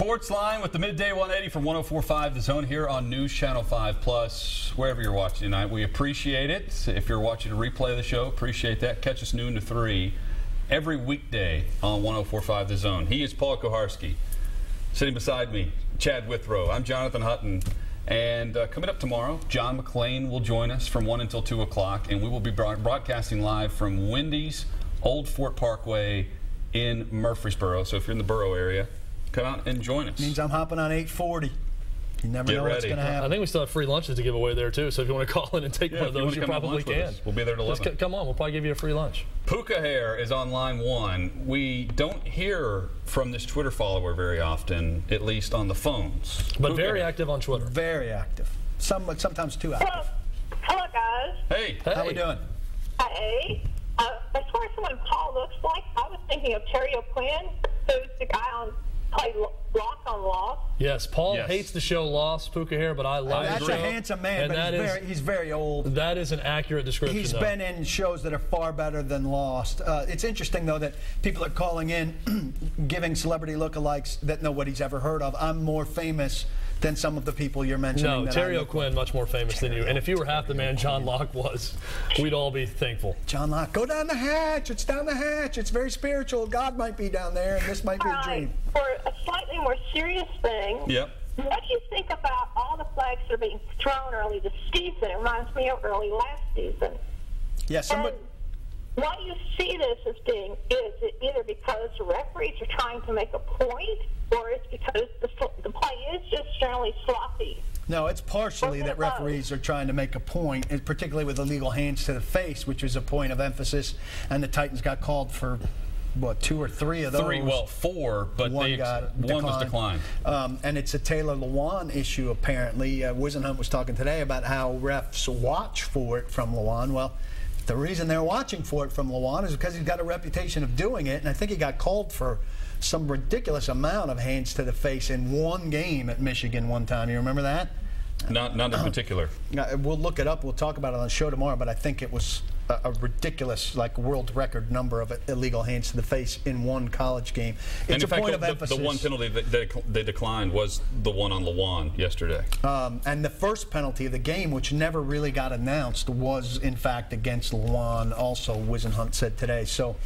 SportsLine with the Midday 180 from 104.5 The Zone here on News Channel 5 Plus, wherever you're watching tonight. We appreciate it. If you're watching a replay of the show, appreciate that. Catch us noon to 3 every weekday on 104.5 The Zone. He is Paul Kuharsky. Sitting beside me, Chad Withrow. I'm Jonathan Hutton. And coming up tomorrow, John McClain will join us from 1 until 2 o'clock, and we will be broadcasting live from Wendy's Old Fort Parkway in Murfreesboro. So if you're in the borough area, come out and join us. Means I'm hopping on 840. You never know what's going to happen. I think we still have free lunches to give away there, too. So if you want to call in and take one of those, you probably can. We'll be there till 11. Just come on. We'll probably give you a free lunch. Puka Hair is on line 1. We don't hear from this Twitter follower very often, at least on the phones. But very active on Twitter. Very active. Sometimes too active. Hello, guys. Hey. How we doing? Hey. As far as someone Paul looks like, I was thinking of Terry O'Quinn, who's the guy on played Lock on Lost. Yes, Paul hates the show Lost, Puka Hair, but I love it. That's a handsome man, but he's very old. That is an accurate description. He's been in shows that are far better than Lost. It's interesting, though, that people are calling in, giving celebrity lookalikes that nobody's ever heard of. I'm more famous than some of the people you're mentioning. No, Terry O'Quinn, much more famous than you. And if you were half the man John Locke was, we'd all be thankful. John Locke, go down the hatch. It's down the hatch. It's very spiritual. God might be down there, and this might be a dream. For a slightly more serious thing, what do you think about all the flags that are being thrown early this season? It reminds me of early last season. Yeah, somebody. Why do you see this as being? Is it either because the referees are trying to make a point, or it's because the play is just generally sloppy? No, it's partially that referees are trying to make a point, particularly with illegal hands to the face, which was a point of emphasis, and the Titans got called for, what, 2 or 3 of those? 4, but one was declined. And it's a Taylor Lewan issue, apparently. Wisenhunt was talking today about how refs watch for it from Lewan. Well, the reason they're watching for it from Lewan is because he's got a reputation of doing it, and I think he got called for some ridiculous amount of hands to the face in one game at Michigan one time. You remember that? Not in particular. We'll look it up. We'll talk about it on the show tomorrow, but I think it was a ridiculous, like, world record number of illegal hands to the face in one college game. It's a point of emphasis. The one penalty that they declined was the one on Lewan yesterday. And the first penalty of the game, which never really got announced, was, in fact, against Lewan, also, Wisenhunt said today. So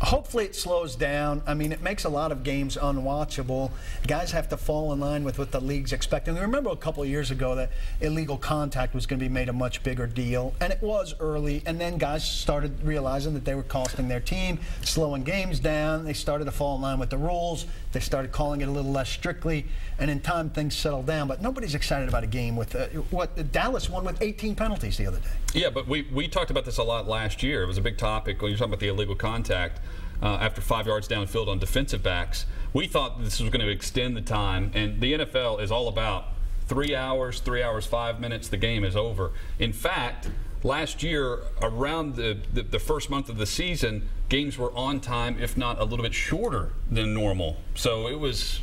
hopefully it slows down. I mean, it makes a lot of games unwatchable. Guys have to fall in line with what the league's expecting. I remember a couple of years ago that illegal contact was going to be made a much bigger deal, and it was early, and then guys started realizing that they were costing their team, slowing games down. They started to fall in line with the rules. They started calling it a little less strictly, and in time things settled down. But nobody's excited about a game with Dallas won with 18 penalties the other day. Yeah, but we talked about this a lot last year. It was a big topic when you're talking about the illegal contact. After 5 yards downfield on defensive backs, we thought this was going to extend the time, and the NFL is all about 3 hours, 5 minutes, the game is over. In fact, last year, around the first month of the season, games were on time, if not a little bit shorter than normal. So it was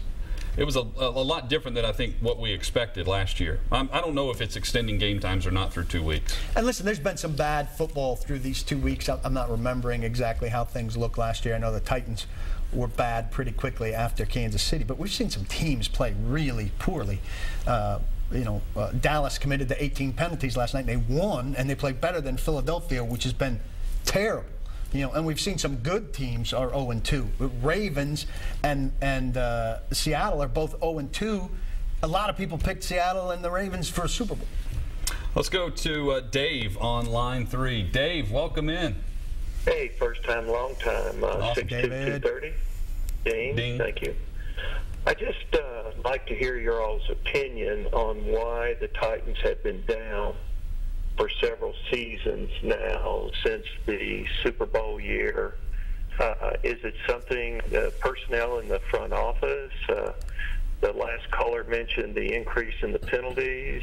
a lot different than I think what we expected last year. I don't know if it's extending game times or not through 2 weeks. And listen, there's been some bad football through these 2 weeks. I'm not remembering exactly how things looked last year. I know the Titans were bad pretty quickly after Kansas City, but we've seen some teams play really poorly. Dallas committed the 18 penalties last night, and they won, and they played better than Philadelphia, which has been terrible. And we've seen some good teams are 0-2. Ravens and Seattle are both 0-2. A lot of people picked Seattle and the Ravens for a Super Bowl. Let's go to Dave on line 3. Dave, welcome in. Hey, first time, long time. 62230. Dean, thank you. I just like to hear your all's opinion on why the Titans have been down for several seasons now since the Super Bowl year. Is it something, the personnel in the front office? The last caller mentioned the increase in the penalties,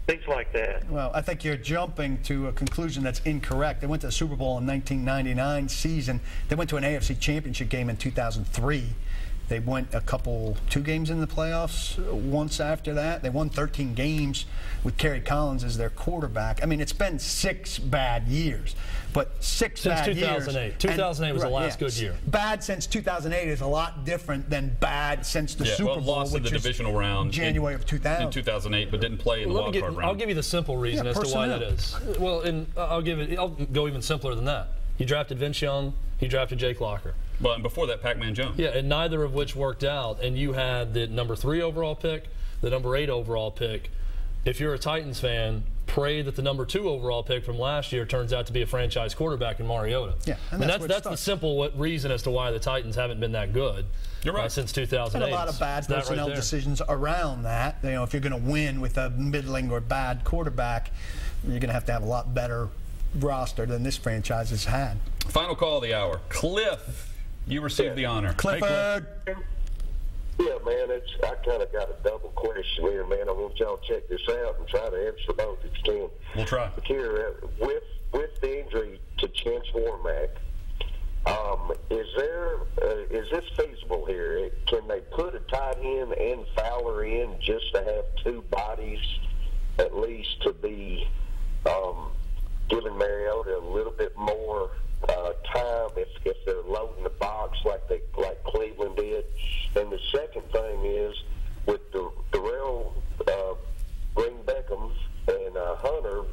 things like that. Well, I think you're jumping to a conclusion that's incorrect. They went to the Super Bowl in 1999 season. They went to an AFC Championship game in 2003. They went 2 games in the playoffs once after that. They won 13 games with Kerry Collins as their quarterback. I mean, it's been 6 bad years, but 6 bad years. Since 2008. 2008 was the last good year. Bad since 2008 is a lot different than bad since the Super Bowl, lost in the divisional round January of 2000. In 2008, but didn't play in the wild card round. I'll give you the simple reason as to why that is. Well, and I'll go even simpler than that. He drafted Vince Young. He drafted Jake Locker. Well, and before that, Pac-Man Jones. Yeah, and neither of which worked out. And you had the number 3 overall pick, the number 8 overall pick. If you're a Titans fan, pray that the number 2 overall pick from last year turns out to be a franchise quarterback in Mariota. Yeah, and that's the simple reason as to why the Titans haven't been that good. You're right. Since 2008. And a lot of bad personnel decisions around that. You know, if you're going to win with a middling or bad quarterback, you're going to have a lot better roster than this franchise has had. Final call of the hour. Cliff, you received the honor. Clifford. Yeah, man, I kind of got a double question here, man. I want y'all to check this out and try to answer both if you can. We'll try. Here, with the injury to Chance Warmack, is this feasible here? Can they put a tight end and Fowler in just to have 2 bodies at least to be giving Mariota a little bit more time if they're loading the box like Cleveland did? And the second thing is with Darrell Green Beckham and Hunter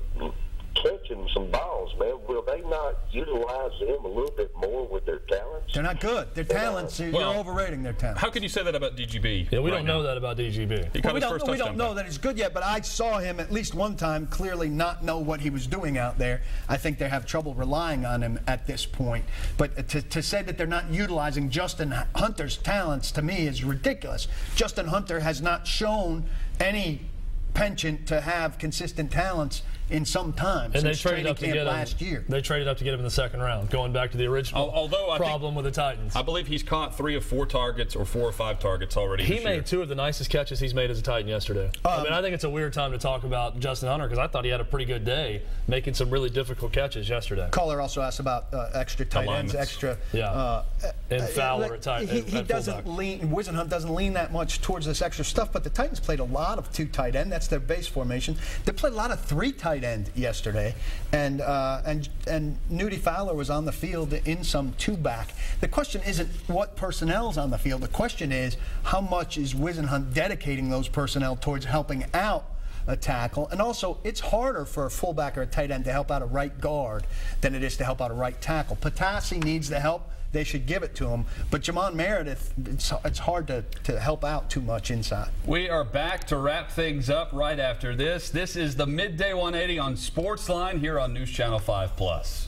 catching some balls, man, will they not utilize them a little bit more with their talents? They're not good. Their talents, you're overrating their talents. How could you say that about DGB? Yeah, we don't know that about DGB. We don't know that he's good yet, but I saw him at least one time clearly not know what he was doing out there. I think they have trouble relying on him at this point. But to say that they're not utilizing Justin Hunter's talents, to me, is ridiculous. Justin Hunter has not shown any penchant to have consistent talents in some time. And they traded up to get him last year. They traded up to get him in the second round, going back to the original problem with the Titans. I believe he's caught 3 of 4 targets or 4 or 5 targets already. He made 2 of the nicest catches he's made as a Titan yesterday. I mean, I think it's a weird time to talk about Justin Hunter because I thought he had a pretty good day, making some really difficult catches yesterday. Caller also asked about extra tight ends, and Fowler at tight. He doesn't lean. Wisenhunt doesn't lean that much towards this extra stuff, but the Titans played a lot of 2 tight end. That's their base formation. They played a lot of 3 tight end yesterday, and Nudie Fowler was on the field in some 2-back. The question isn't what personnel's on the field. The question is how much is Wisenhunt dedicating those personnel towards helping out a tackle. And also, it's harder for a fullback or a tight end to help out a right guard than it is to help out a right tackle. Patassi needs the help. They should give it to him. But Jamon Meredith, it's hard to help out too much inside. We are back to wrap things up right after this. This is the Midday 180 on SportsLine here on News Channel 5+.